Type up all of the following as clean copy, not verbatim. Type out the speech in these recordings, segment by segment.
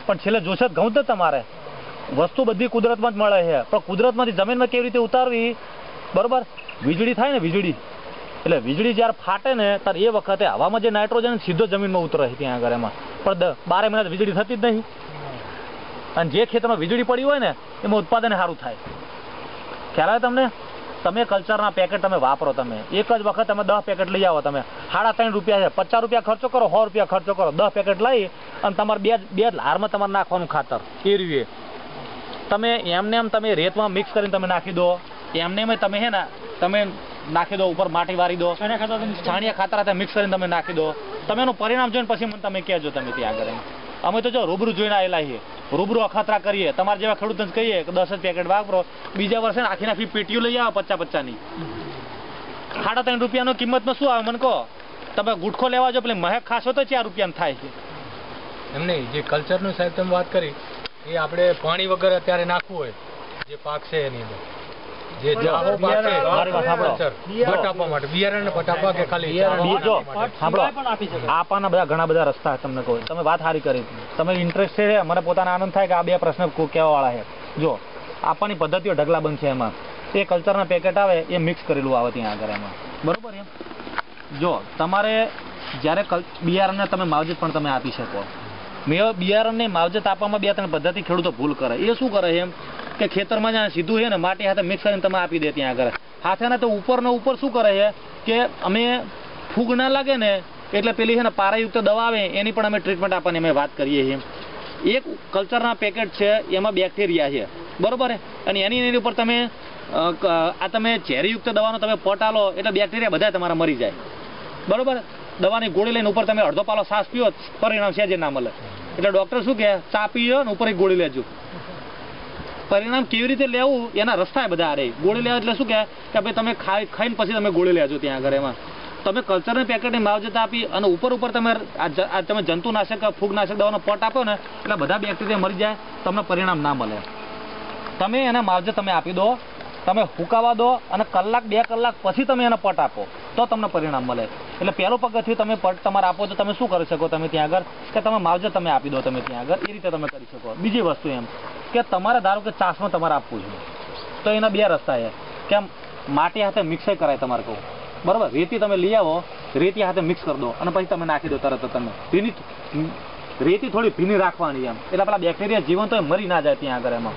પણ છેલ્લે જોશે ઘઉં જ તમારે વસ્તુ બધી કુદરતમાં જ મળે છે, પણ કુદરતમાંથી જમીનમાં કેવી રીતે ઉતારવી, બરોબર? વીજળી થાય ને વીજળી, એટલે વીજળી જ્યારે ફાટે ને ત્યારે એ વખતે હવામાં જે નાઇટ્રોજન સીધો જમીનમાં ઉતરે છે ત્યાં આગળ એમાં, પણ 12 મહિના વીજળી થતી જ નહીં. અને જે ખેતરમાં વીજળી પડી હોય ને એમાં ઉત્પાદન સારું થાય. ખ્યાલ આવે તમને? તમે કલ્ચરના પેકેટ તમે વાપરો, તમે એક જ વખત તમે 10 પેકેટ લઈ આવો, તમે 3.5 રૂપિયા છે, 50 રૂપિયા ખર્ચો કરો, 100 રૂપિયા ખર્ચો કરો, 10 પેકેટ લઈ અને તમારે બે હારમાં તમારે નાખવાનું ખાતર એરવીએ. તમે એમને એમ તમે રેતમાં મિક્સ કરીને તમે નાખી દો, એમને એમ તમે છે ને તમે નાખી દો, ઉપર માટી વારી દો, છાણિયા ખાતર મિક્સ કરીને તમે નાખી દો. તમે એનું પરિણામ જોઈને પછી મને તમે કહેજો. તમે ત્યાં આગળ અમે તો જો રૂબરૂ જોઈને આવેલા છીએ, રૂબરૂ અખતરા કરીએ. તમારે જેવા ખેડૂતોને કહીએ કે 10 જ પેકેટ વાપરો, બીજા વર્ષે આખી પેટીઓ લઈ આવો 50-50ની. 3.5 રૂપિયાનો કિંમતમાં શું આવે મને કહો? તમે ગુટખો લેવા જો પેલી મહેક ખાશો તો 4 રૂપિયાનું થાય છે. એમ નહીં, જે કલ્ચરનું સાહેબ તમે વાત કરી એ આપણે પાણી વગર અત્યારે નાખવું હોય જે પાક છે એની અંદર, જે જાહો પાક છે બટ આપવા માટે બિયારણ પટ આપવા કે ખાલી આપવાના બધા ઘણા બધા રસ્તા તમને કહું. તમે વાત સારી કરી, તમે ઇન્ટરેસ્ટ છે, મને પોતાનો આનંદ થાય કે આ 2 પ્રશ્ન કહેવા વાળા છે. જો આપવાની પદ્ધતિઓ ઢગલાબંધ છે, એમાં એ કલ્ચરના પેકેટ આવે એ મિક્સ કરેલું આવે ત્યાં આગળ એમાં, બરોબર? એમ જો તમારે જ્યારે બિયારણને તમે માવજત પણ તમે આપી શકો. બિયારણને માવજત આપવામાં 2-3 પદ્ધતિ ખેડૂતો ભૂલ કરે. એ શું કરે એમ કે ખેતરમાં જ્યાં સીધું છે ને માટી હાથે મિક્સ કરીને તમે આપી દે ત્યાં આગળ. હાથે ને તો ઉપરને ઉપર શું કરે છે કે અમે ફૂગ ના લાગે ને એટલે પેલી છે ને પારાયુક્ત દવા આવે એની પણ અમે ટ્રીટમેન્ટ આપવાની અમે વાત કરીએ છીએ. એક કલ્ચરના પેકેટ છે એમાં બેક્ટેરિયા છે, બરોબર? અને એની ઉપર તમે આ તમે ઝેરીયુક્ત દવાનો તમે પટ આલો એટલે બેક્ટેરિયા બધા તમારા મરી જાય, બરોબર? દવાની ગોળી લઈને ઉપર તમે અડધો પાલો શ્વાસ પીઓ, પરિણામ છે જે ના મળે. એટલે ડૉક્ટર શું કહે? ચા પીઓ ને ઉપર એક ગોળી લેજો. પરિણામ કેવી રીતે લેવું એના રસ્તા બધા રહે. ગોળી લેવા એટલે શું કહે કે ભાઈ તમે ખાઈને પછી તમે ગોળી લેજો ત્યાં આગળ. એમાં તમે કલ્ચરના પેકેટની માવજત આપી અને ઉપર તમે આ તમે જંતુનાશક ફૂગનાશક દવાનો પટ આપો ને એટલે બધા બેક્ટેરિયા મરી જાય, તમને પરિણામ ના મળે. તમે એને માવજત તમે આપી દો, તમે હુકાવા દો અને 1-2 કલાક પછી તમે એને પટ આપો તો તમને પરિણામ મળે. એટલે પહેલું પગથિયું તમે પટ તમારે આપો તો તમે શું કરી શકો તમે ત્યાં આગળ કે તમે માવજત તમે આપી દો તમે ત્યાં આગળ, એ રીતે તમે કરી શકો. બીજી વસ્તુ એમ કે તમારે ધારો કે ચાસમાં તમારે આપવું છે તો એના 2 રસ્તા છે કે માટી હાથે મિક્સ કરાય તમારે કહું, બરાબર? રેતી તમે લઈ આવો, રેતી હાથે મિક્સ કરી દો અને પછી તમે નાખી દો તરત. તમે ભીની રેતી થોડી ભીની રાખવાની એમ, એટલે પેલા બેક્ટેરિયા જીવન તો મરી ના જાય ત્યાં આગળ એમાં.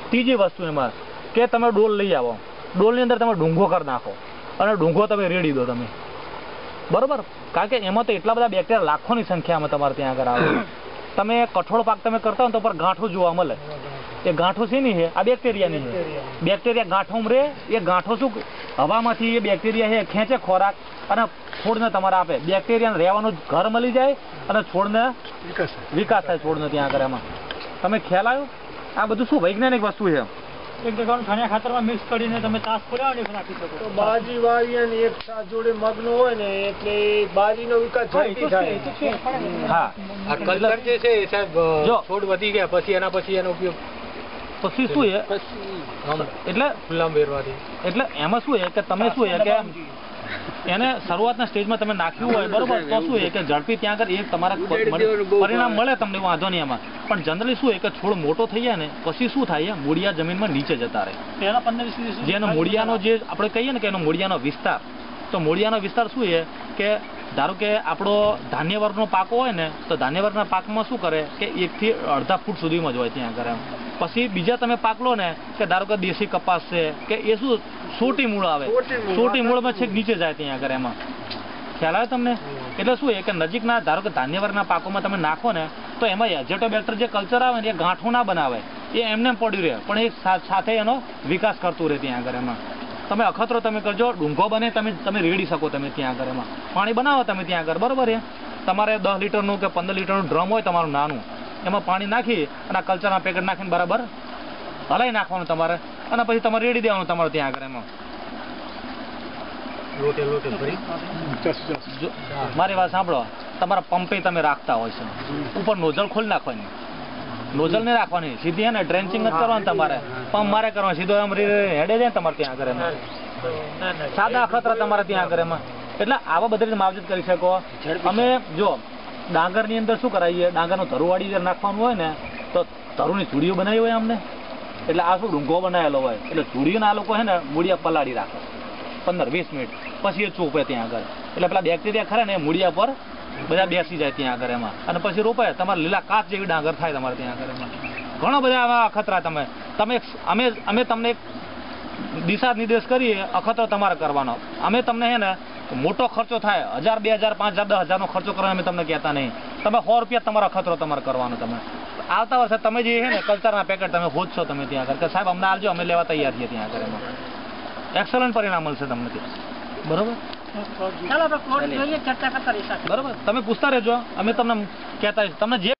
ત્રીજી વસ્તુ એમાં કે તમે ડોલ લઈ આવો, ડોલની અંદર તમે ડુંગો કરી નાખો અને ડુંગો તમે રેડી દો તમે, બરોબર? કારણ કે એમાં તો એટલા બધા બેક્ટેરિયા લાખોની સંખ્યામાં તમારે ત્યાં આગળ આવે. તમે કઠોળ પાક તમે કરતા હો તો પર ગાંઠો જોવા મળે. એ ગાંઠો શેની છે? આ બેક્ટેરિયાની છે. બેક્ટેરિયા ગાંઠોમાં રહે. એ ગાંઠો શું હવામાંથી એ બેક્ટેરિયા છે ખેંચે ખોરાક અને છોડને તમારે આપે. બેક્ટેરિયાને રહેવાનું ઘર મળી જાય અને છોડને વિકાસ થાય છોડને ત્યાં આગળ એમાં. તમે ખ્યાલ આવ્યો? આ બધું શું વૈજ્ઞાનિક વસ્તુ છે. એક જગ્યાનું છાણિયા ખાતરમાં મિક્સ કરીને તમે ચાસ ખોલાવો ને નાખી શકો. તો બાજી વાવી અને એક જોડે મગનો હોય ને એટલે બાજીનો વિકાસ ઝડપી થાય. હા, આ કલ્ચર જે છે સાહેબ છોડ વધી ગયા પછી એના પછી એનો ઉપયોગ પછી શું છે એટલે ખુલ્લામાં બેરવાથી એટલે એમાં શું છે કે તમે શું છે કે એને શરૂઆતના સ્ટેજમાં તમે નાખ્યું હોય, બરોબર? તો શું છે કે ઝડપી ત્યાં આગળ એક તમારા પરિણામ મળે તમને, વાંધો નહીં એમાં. પણ જનરલી શું છે કે છોડ મોટો થઈ જાય ને પછી શું થાય? મૂળિયા જમીનમાં નીચે જતા રહે. પહેલા 15-20 જેનો મૂળિયાનો જે આપણે કહીએ ને કે એનો મૂળિયાનો વિસ્તાર, તો મૂળિયાનો વિસ્તાર શું છે કે ધારો કે આપણો ધાન્ય વર્ગનો પાકો હોય ને તો ધાન્ય વર્ગના પાકમાં શું કરે કે 1 થી અડધા ફૂટ સુધીમાં જ હોય ત્યાં આગળ એમ. પછી બીજા તમે પાક લો ને કે ધારો કે દેશી કપાસ છે કે એ શું સોટી મૂળ આવે, સોટી મૂળમાં છેક નીચે જાય ત્યાં આગળ એમાં. ખ્યાલ આવે તમને? એટલે શું છે કે નજીકના ધારો કે ધાન્ય વર્ગના પાકોમાં તમે નાખો ને તો એમાં એઝેટોબેક્ટર જે કલ્ચર આવે ને એ ગાંઠું ના બનાવે, એ એમને પડ્યું રહે પણ એ સાથે એનો વિકાસ કરતું રહે ત્યાં આગળ એમાં. તમે અખતરો તમે કરજો, ડુંગો બને તમે રેડી શકો તમે ત્યાં આગળ એમાં. પાણી બનાવો તમે ત્યાં આગળ, બરોબર? એ તમારે 10 લીટરનું કે 15 લીટરનું ડ્રમ હોય તમારું નાનું, એમાં પાણી નાખી અને આ કલ્ચરના પેકેટ નાખીને બરાબર હલાવી નાખવાનું તમારે અને પછી તમારે રેડી દેવાનું તમારે ત્યાં આગળ એમાં. મારી વાત સાંભળો, તમારા પંપે તમે રાખતા હોય છે, ઉપર નોઝલ ખોલી નાખવાની, નોઝલ નહીં રાખવાની, સીધી હે ને ડ્રેન્ચિંગ જ કરવાનું તમારે, પંપ મારે કરવાનું, સીધો એમ હેડે જાય તમારે ત્યાં આગળ એમાં. સાદા અખતરા તમારે ત્યાં આગળ એમાં. એટલે આવા બધી રીતે માવજત કરી શકો. અમે જો ડાંગરની અંદર શું કરાવીએ, ડાંગરનું ધરુવાડી નાખવાનું હોય ને તો તરુની ચૂડીઓ બનાવી હોય અમને, એટલે આ શું ડુંગો બનાવેલો હોય, એટલે ચૂડીઓના આ લોકો છે ને મૂળિયા પલાળી રાખે 15-20 મિનિટ, પછી એ ચોપે ત્યાં આગળ, એટલે પેલા બેક્ટેરિયા ખરા ને એ મૂળિયા પર બધા બેસી જાય ત્યાં આગળ એમાં, અને પછી રોપે, તમારે લીલા કાચ જેવી ડાંગર થાય તમારે ત્યાં આગળ એમાં. ઘણા બધા આવા અખતરા અમે તમને એક દિશા નિર્દેશ કરીએ, અખતરો તમારે કરવાનો. અમે તમને છે ને મોટો ખર્ચો થાય 1000, 2000, 5000, 10,000 નો ખર્ચો કરવાનો અમે તમને કહેતા નહીં. તમે 100 રૂપિયા તમારો અખતરો તમારે કરવાનો. તમે આવતા વર્ષે તમે જે છે ને કલ્ચરના પેકેટ તમે હોદશો તમે ત્યાં આગળ કે સાહેબ અમને આવજો, અમે લેવા તૈયાર છીએ ત્યાં આગળ એમાં. એક્સલન્ટ પરિણામ મળશે તમને ત્યાં. બરોબર, ચાલો આપણે પ્લોટ જોઈએ, ચર્ચા કરતા રહીશું. બરોબર, તમે પૂછતા રહેજો, અમે તમને કહેતા તમને જે